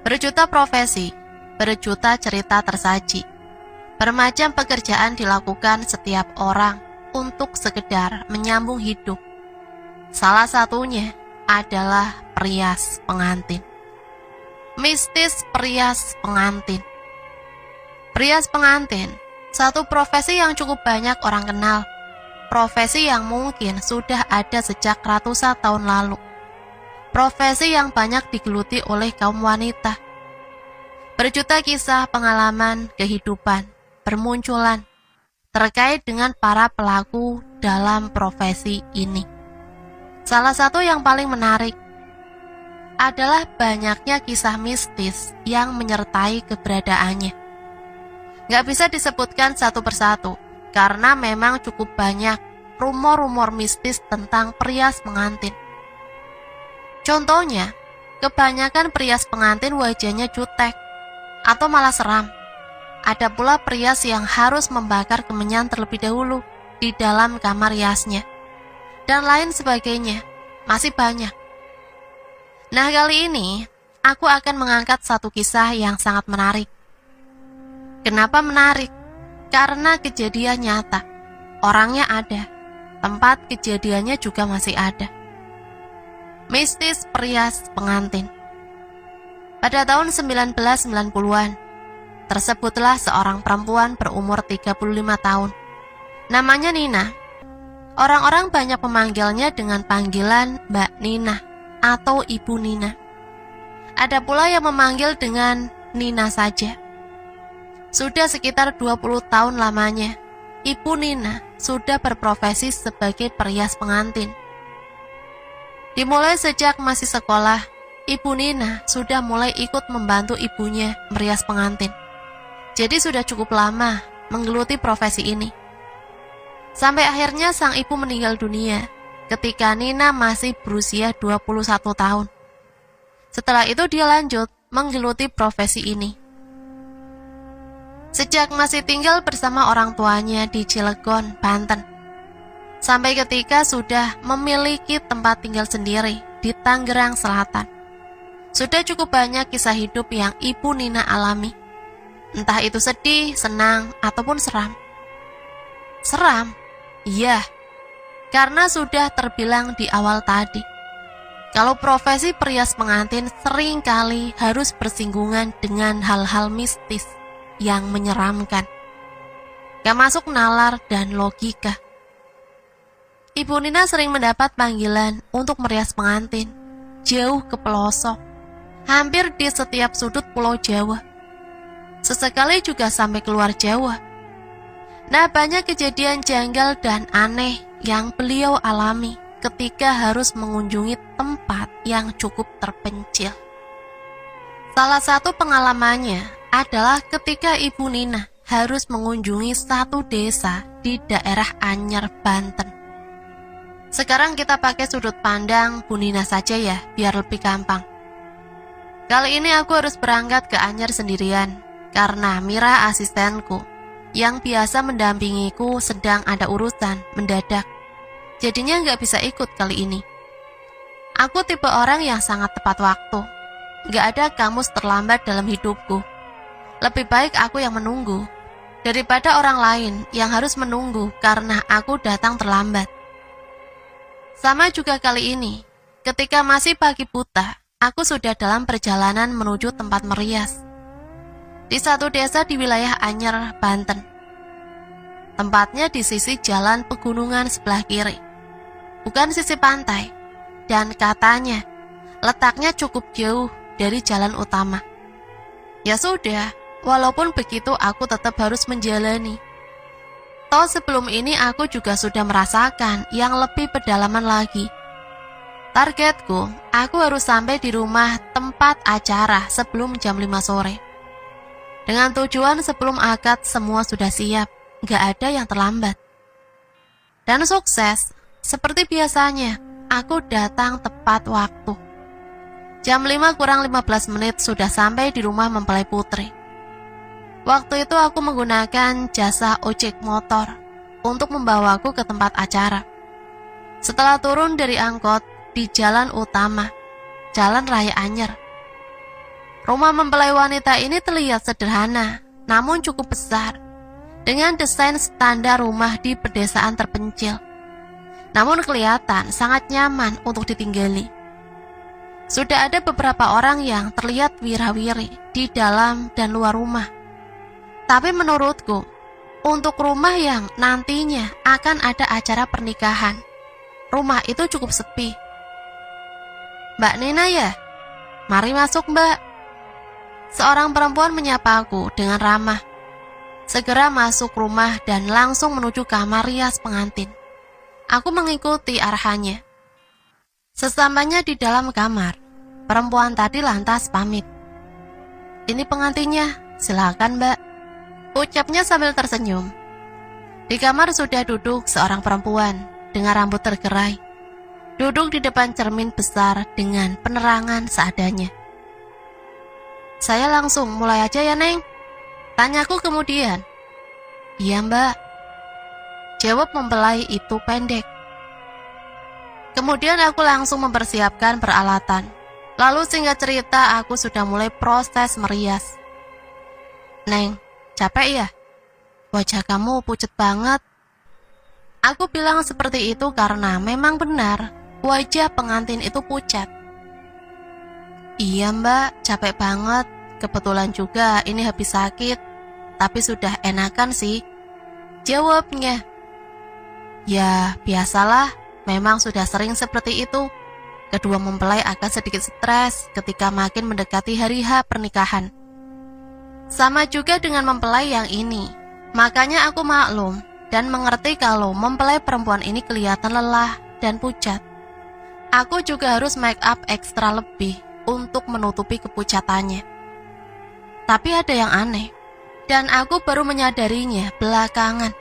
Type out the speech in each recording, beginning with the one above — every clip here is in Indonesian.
Berjuta profesi, berjuta cerita tersaji. Bermacam pekerjaan dilakukan setiap orang untuk sekedar menyambung hidup. Salah satunya adalah perias pengantin. Mistis perias pengantin. Perias pengantin, satu profesi yang cukup banyak orang kenal. Profesi yang mungkin sudah ada sejak ratusan tahun lalu. Profesi yang banyak digeluti oleh kaum wanita. Berjuta kisah pengalaman kehidupan bermunculan terkait dengan para pelaku dalam profesi ini. Salah satu yang paling menarik adalah banyaknya kisah mistis yang menyertai keberadaannya. Gak bisa disebutkan satu persatu, karena memang cukup banyak rumor-rumor mistis tentang perias pengantin. Contohnya, kebanyakan perias pengantin wajahnya jutek atau malah seram. Ada pula perias yang harus membakar kemenyan terlebih dahulu di dalam kamar riasnya, dan lain sebagainya, masih banyak. Nah, kali ini aku akan mengangkat satu kisah yang sangat menarik. Kenapa menarik? Karena kejadian nyata, orangnya ada, tempat kejadiannya juga masih ada. Mistis perias pengantin. Pada tahun 1990-an, tersebutlah seorang perempuan berumur 35 tahun. Namanya Nina. Orang-orang banyak memanggilnya dengan panggilan Mbak Nina atau Ibu Nina. Ada pula yang memanggil dengan Nina saja. Sudah sekitar 20 tahun lamanya, Ibu Nina sudah berprofesi sebagai perias pengantin. Dimulai sejak masih sekolah, Ibu Nina sudah mulai ikut membantu ibunya merias pengantin. Jadi sudah cukup lama menggeluti profesi ini. Sampai akhirnya sang ibu meninggal dunia ketika Nina masih berusia 21 tahun. Setelah itu dia lanjut menggeluti profesi ini. Sejak masih tinggal bersama orang tuanya di Cilegon, Banten, sampai ketika sudah memiliki tempat tinggal sendiri di Tangerang Selatan. Sudah cukup banyak kisah hidup yang Ibu Nina alami. Entah itu sedih, senang, ataupun seram. Seram? Iya, karena sudah terbilang di awal tadi. Kalau profesi perias pengantin seringkali harus bersinggungan dengan hal-hal mistis yang menyeramkan. Gak masuk nalar dan logika. Ibu Nina sering mendapat panggilan untuk merias pengantin jauh ke pelosok, hampir di setiap sudut pulau Jawa. Sesekali juga sampai keluar Jawa. Nah, banyak kejadian janggal dan aneh yang beliau alami ketika harus mengunjungi tempat yang cukup terpencil. Salah satu pengalamannya adalah ketika Ibu Nina harus mengunjungi satu desa di daerah Anyer, Banten. Sekarang kita pakai sudut pandang Bu Nina saja ya, biar lebih gampang. Kali ini aku harus berangkat ke Anyer sendirian, karena Mira asistenku yang biasa mendampingiku sedang ada urusan mendadak. Jadinya nggak bisa ikut kali ini. Aku tipe orang yang sangat tepat waktu. Nggak ada kamus terlambat dalam hidupku. Lebih baik aku yang menunggu daripada orang lain yang harus menunggu karena aku datang terlambat. Sama juga kali ini, ketika masih pagi buta, aku sudah dalam perjalanan menuju tempat merias di satu desa di wilayah Anyer, Banten. Tempatnya di sisi jalan pegunungan sebelah kiri, bukan sisi pantai, dan katanya letaknya cukup jauh dari jalan utama. Ya sudah, walaupun begitu aku tetap harus menjalani. Toh sebelum ini aku juga sudah merasakan yang lebih pedalaman lagi. Targetku, aku harus sampai di rumah tempat acara sebelum jam 5 sore. Dengan tujuan sebelum akad semua sudah siap, gak ada yang terlambat. Dan sukses, seperti biasanya, aku datang tepat waktu. Jam 5 kurang 15 menit sudah sampai di rumah mempelai putri. Waktu itu aku menggunakan jasa ojek motor untuk membawaku ke tempat acara. Setelah turun dari angkot di jalan utama, Jalan Raya Anyer, Rumah mempelai wanita ini terlihat sederhana, namun cukup besar, dengan desain standar rumah di pedesaan terpencil. Namun kelihatan sangat nyaman untuk ditinggali. Sudah ada beberapa orang yang terlihat wira-wiri di dalam dan luar rumah. Tapi menurutku, untuk rumah yang nantinya akan ada acara pernikahan, rumah itu cukup sepi. "Mbak Nina ya? Mari masuk, Mbak." Seorang perempuan menyapa aku dengan ramah. Segera masuk rumah dan langsung menuju kamar rias pengantin. Aku mengikuti arahannya. Sesampainya di dalam kamar, perempuan tadi lantas pamit. "Ini pengantinnya, silakan Mbak," ucapnya sambil tersenyum. Di kamar sudah duduk seorang perempuan dengan rambut tergerai, duduk di depan cermin besar dengan penerangan seadanya. "Saya langsung mulai aja ya, Neng?" tanyaku kemudian. "Iya Mbak," jawab mempelai itu pendek. Kemudian aku langsung mempersiapkan peralatan. Lalu singkat cerita aku sudah mulai proses merias. "Neng, capek ya? Wajah kamu pucat banget." Aku bilang seperti itu karena memang benar wajah pengantin itu pucat. "Iya Mbak, capek banget. Kebetulan juga ini habis sakit, tapi sudah enakan sih," jawabnya. "Ya, biasalah, memang sudah sering seperti itu." Kedua mempelai akan sedikit stres ketika makin mendekati hari H pernikahan. Sama juga dengan mempelai yang ini. Makanya aku maklum dan mengerti kalau mempelai perempuan ini kelihatan lelah dan pucat. Aku juga harus make up ekstra lebih untuk menutupi kepucatannya. Tapi ada yang aneh, dan aku baru menyadarinya belakangan.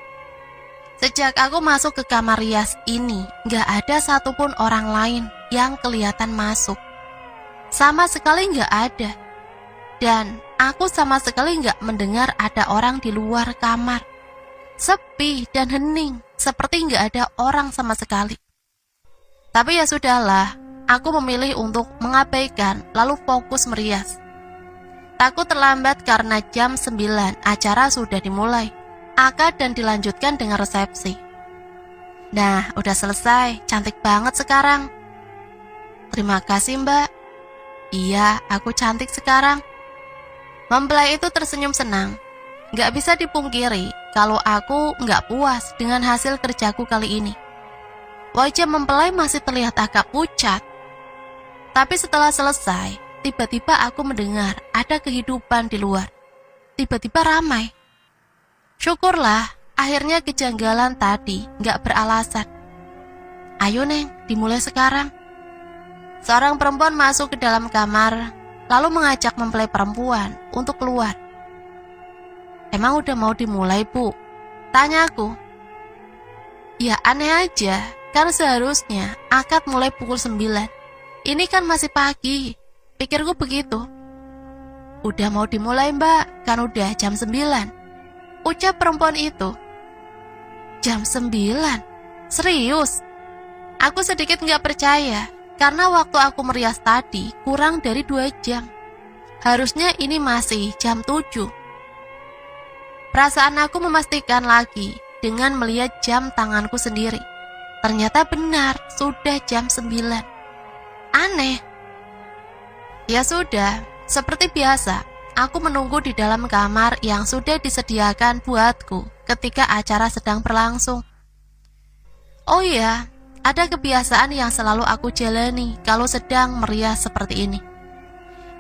Sejak aku masuk ke kamar rias ini, gak ada satupun orang lain yang kelihatan masuk. Sama sekali gak ada. Dan aku sama sekali gak mendengar ada orang di luar kamar. Sepi dan hening, seperti gak ada orang sama sekali. Tapi ya sudahlah, aku memilih untuk mengabaikan lalu fokus merias. Takut terlambat karena jam 9 acara sudah dimulai, akad dan dilanjutkan dengan resepsi. "Nah, udah selesai, cantik banget sekarang." "Terima kasih Mbak." "Iya, aku cantik sekarang." Mempelai itu tersenyum senang. Gak bisa dipungkiri kalau aku gak puas dengan hasil kerjaku kali ini. Wajah mempelai masih terlihat agak pucat. Tapi setelah selesai, tiba-tiba aku mendengar ada kehidupan di luar. Tiba-tiba ramai. Syukurlah, akhirnya kejanggalan tadi gak beralasan. "Ayo Neng, dimulai sekarang." Seorang perempuan masuk ke dalam kamar, lalu mengajak mempelai perempuan untuk keluar. "Emang udah mau dimulai, Bu?" tanyaku. Ya aneh aja, kan seharusnya akad mulai pukul 9. Ini kan masih pagi, pikirku begitu. "Udah mau dimulai Mbak, kan udah jam 9, ucap perempuan itu. Jam 9? Serius? Aku sedikit gak percaya, karena waktu aku merias tadi kurang dari 2 jam. Harusnya ini masih jam 7. Perasaan aku memastikan lagi dengan melihat jam tanganku sendiri. Ternyata benar, sudah jam 9. Aneh. Ya sudah, seperti biasa, aku menunggu di dalam kamar yang sudah disediakan buatku ketika acara sedang berlangsung. Oh iya, ada kebiasaan yang selalu aku jalani kalau sedang merias seperti ini.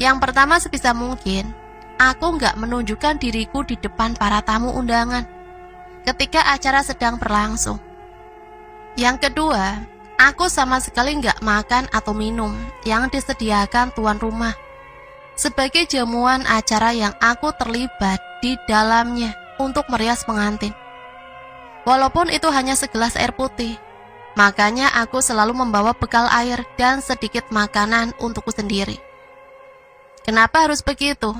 Yang pertama, sebisa mungkin aku nggak menunjukkan diriku di depan para tamu undangan ketika acara sedang berlangsung. Yang kedua, aku sama sekali nggak makan atau minum yang disediakan tuan rumah sebagai jamuan acara yang aku terlibat di dalamnya untuk merias pengantin. Walaupun itu hanya segelas air putih, makanya aku selalu membawa bekal air dan sedikit makanan untukku sendiri. Kenapa harus begitu?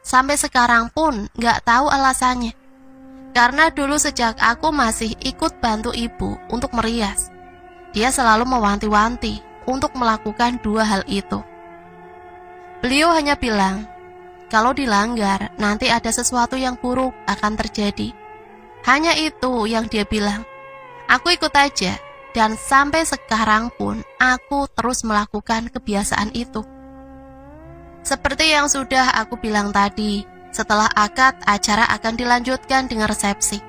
Sampai sekarang pun gak tahu alasannya. Karena dulu sejak aku masih ikut bantu ibu untuk merias, dia selalu mewanti-wanti untuk melakukan 2 hal itu. Beliau hanya bilang, kalau dilanggar nanti ada sesuatu yang buruk akan terjadi. Hanya itu yang dia bilang. Aku ikut aja, dan sampai sekarang pun aku terus melakukan kebiasaan itu. Seperti yang sudah aku bilang tadi, setelah akad, acara akan dilanjutkan dengan resepsi.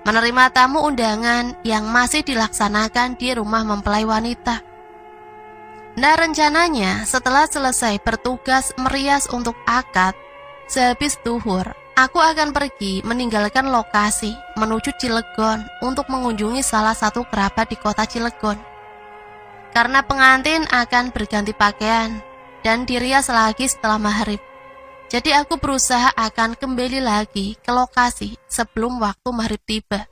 Menerima tamu undangan yang masih dilaksanakan di rumah mempelai wanita. Nah, rencananya setelah selesai bertugas merias untuk akad, sehabis duhur, aku akan pergi meninggalkan lokasi menuju Cilegon untuk mengunjungi salah satu kerabat di kota Cilegon. Karena pengantin akan berganti pakaian dan dirias lagi setelah maghrib. Jadi aku berusaha akan kembali lagi ke lokasi sebelum waktu maghrib tiba.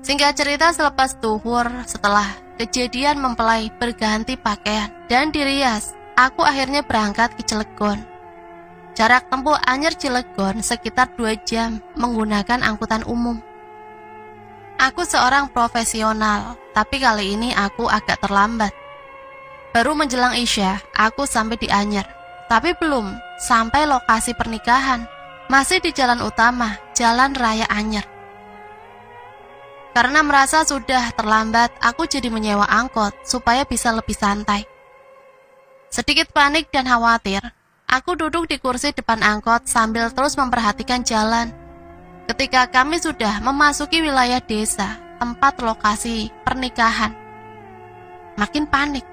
Singkat cerita, selepas duhur, setelah kejadian mempelai berganti pakaian dan dirias, aku akhirnya berangkat ke Cilegon. Jarak tempuh Anyer Cilegon sekitar 2 jam menggunakan angkutan umum. Aku seorang profesional, tapi kali ini aku agak terlambat. Baru menjelang Isya, aku sampai di Anyer, tapi belum sampai lokasi pernikahan. Masih di jalan utama, Jalan Raya Anyer. Karena merasa sudah terlambat, aku jadi menyewa angkot supaya bisa lebih santai. Sedikit panik dan khawatir, aku duduk di kursi depan angkot sambil terus memperhatikan jalan. Ketika kami sudah memasuki wilayah desa, tempat lokasi pernikahan, makin panik.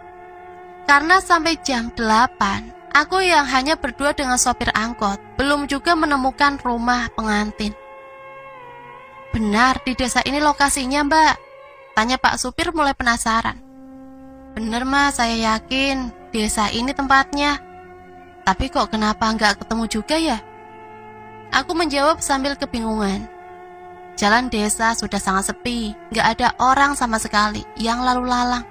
Karena sampai jam 8, aku yang hanya berdua dengan sopir angkot, belum juga menemukan rumah pengantin. Benar, di desa ini lokasinya, Mbak? Tanya Pak supir mulai penasaran. Bener, Mas, saya yakin desa ini tempatnya. Tapi kok kenapa nggak ketemu juga ya? Aku menjawab sambil kebingungan. Jalan desa sudah sangat sepi, nggak ada orang sama sekali yang lalu lalang.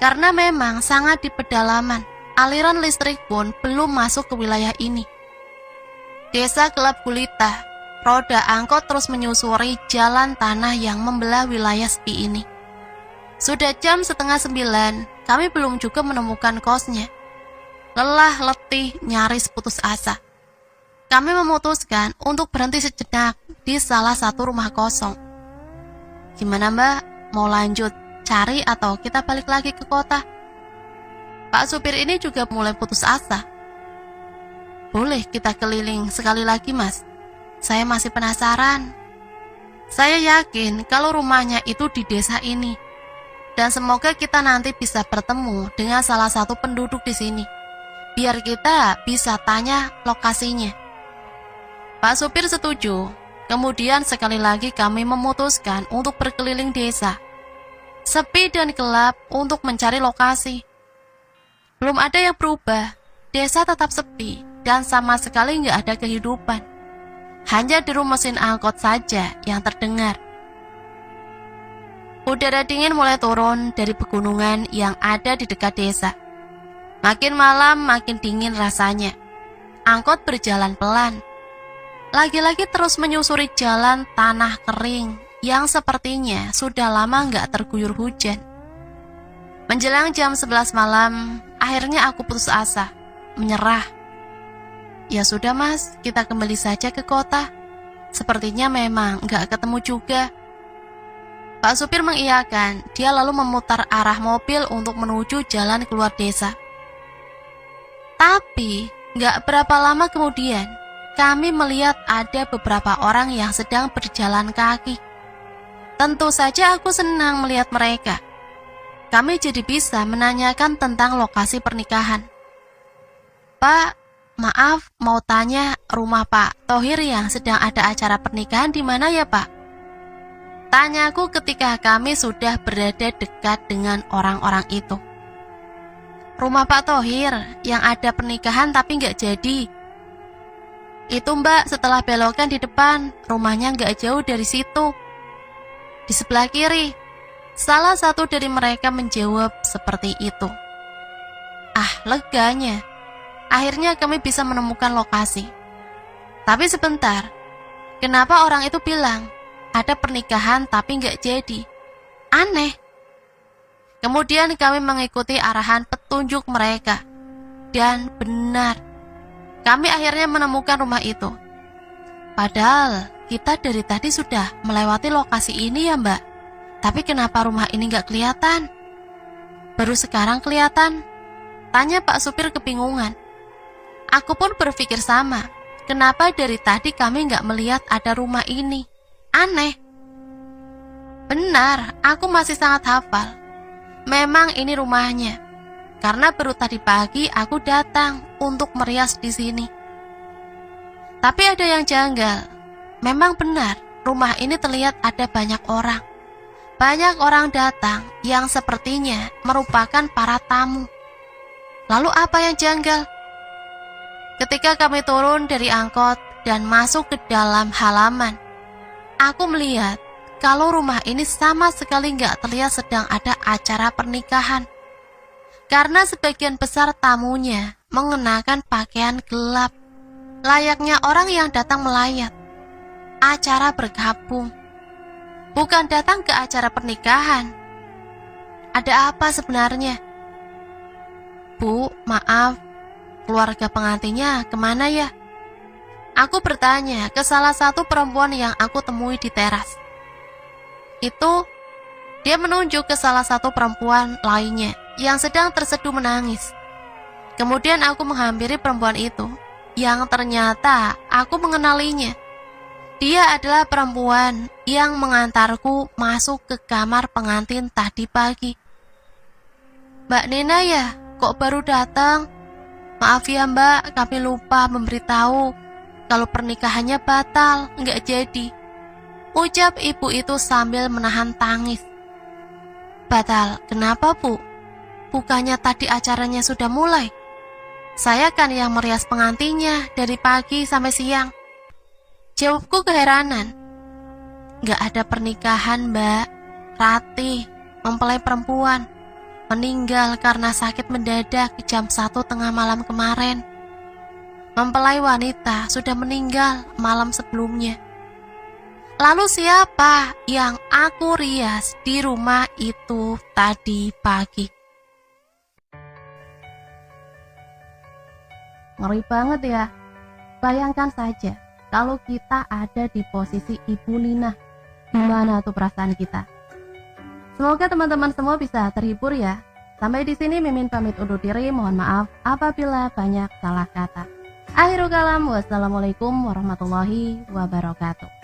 Karena memang sangat di pedalaman, aliran listrik pun belum masuk ke wilayah ini. Desa gelap gulita. Roda angkot terus menyusuri jalan tanah yang membelah wilayah sepi ini. Sudah jam 8:30, kami belum juga menemukan kosnya. Lelah, letih, nyaris putus asa. Kami memutuskan untuk berhenti sejenak di salah satu rumah kosong. Gimana, Mbak? Mau lanjut cari atau kita balik lagi ke kota? Pak supir ini juga mulai putus asa. Boleh kita keliling sekali lagi, Mas? Saya masih penasaran. Saya yakin kalau rumahnya itu di desa ini. Dan semoga kita nanti bisa bertemu dengan salah satu penduduk di sini. Biar kita bisa tanya lokasinya. Pak supir setuju. Kemudian sekali lagi kami memutuskan untuk berkeliling desa. Sepi dan gelap untuk mencari lokasi. Belum ada yang berubah. Desa tetap sepi dan sama sekali nggak ada kehidupan. Hanya deru mesin angkot saja yang terdengar. Udara dingin mulai turun dari pegunungan yang ada di dekat desa. Makin malam makin dingin rasanya. Angkot berjalan pelan. Lagi-lagi terus menyusuri jalan tanah kering yang sepertinya sudah lama nggak terguyur hujan. Menjelang jam 11 malam, akhirnya aku putus asa, menyerah. Ya sudah, Mas, kita kembali saja ke kota. Sepertinya memang nggak ketemu juga. Pak supir mengiyakan, dia lalu memutar arah mobil untuk menuju jalan keluar desa. Tapi, nggak berapa lama kemudian, kami melihat ada beberapa orang yang sedang berjalan kaki. Tentu saja aku senang melihat mereka. Kami jadi bisa menanyakan tentang lokasi pernikahan. Pak, maaf, mau tanya rumah Pak Thohir yang sedang ada acara pernikahan di mana ya, Pak? Tanyaku ketika kami sudah berada dekat dengan orang-orang itu. Rumah Pak Thohir yang ada pernikahan tapi nggak jadi. Itu, Mbak, setelah belokan di depan, rumahnya nggak jauh dari situ. Di sebelah kiri. Salah satu dari mereka menjawab seperti itu. Ah, leganya. Akhirnya kami bisa menemukan lokasi. Tapi sebentar, kenapa orang itu bilang ada pernikahan tapi nggak jadi? Aneh. Kemudian kami mengikuti arahan petunjuk mereka. Dan benar, kami akhirnya menemukan rumah itu. Padahal kita dari tadi sudah melewati lokasi ini ya Mbak. Tapi kenapa rumah ini nggak kelihatan? Baru sekarang kelihatan, tanya Pak supir kebingungan. Aku pun berpikir sama, kenapa dari tadi kami nggak melihat ada rumah ini? Aneh. Benar, aku masih sangat hafal. Memang ini rumahnya. Karena baru tadi pagi aku datang untuk merias di sini. Tapi ada yang janggal. Memang benar, rumah ini terlihat ada banyak orang. Banyak orang datang yang sepertinya merupakan para tamu. Lalu apa yang janggal? Ketika kami turun dari angkot dan masuk ke dalam halaman, aku melihat kalau rumah ini sama sekali nggak terlihat sedang ada acara pernikahan. Karena sebagian besar tamunya mengenakan pakaian gelap, layaknya orang yang datang melayat. Acara bergabung, bukan datang ke acara pernikahan. Ada apa sebenarnya? Bu, maaf, keluarga pengantinnya kemana ya? Aku bertanya ke salah satu perempuan yang aku temui di teras. Itu, dia menunjuk ke salah satu perempuan lainnya yang sedang terseduh menangis. Kemudian aku menghampiri perempuan itu, yang ternyata aku mengenalinya. Dia adalah perempuan yang mengantarku masuk ke kamar pengantin tadi pagi. Mbak Nina ya, kok baru datang? Maaf ya Mbak, kami lupa memberitahu kalau pernikahannya batal, nggak jadi. Ucap ibu itu sambil menahan tangis. Batal, kenapa Bu? Bukannya tadi acaranya sudah mulai? Saya kan yang merias pengantinnya dari pagi sampai siang. Jawabku keheranan. Gak ada pernikahan Mbak. Ratih, mempelai perempuan, meninggal karena sakit mendadak jam 1 tengah malam kemarin. Mempelai wanita sudah meninggal malam sebelumnya. Lalu siapa yang aku rias di rumah itu tadi pagi? Ngeri banget ya. Bayangkan saja kalau kita ada di posisi Ibu Nina. Gimana tuh perasaan kita? Semoga teman-teman semua bisa terhibur ya. Sampai di sini Mimin pamit undur diri. Mohon maaf apabila banyak salah kata. Akhirul kalam, wassalamualaikum warahmatullahi wabarakatuh.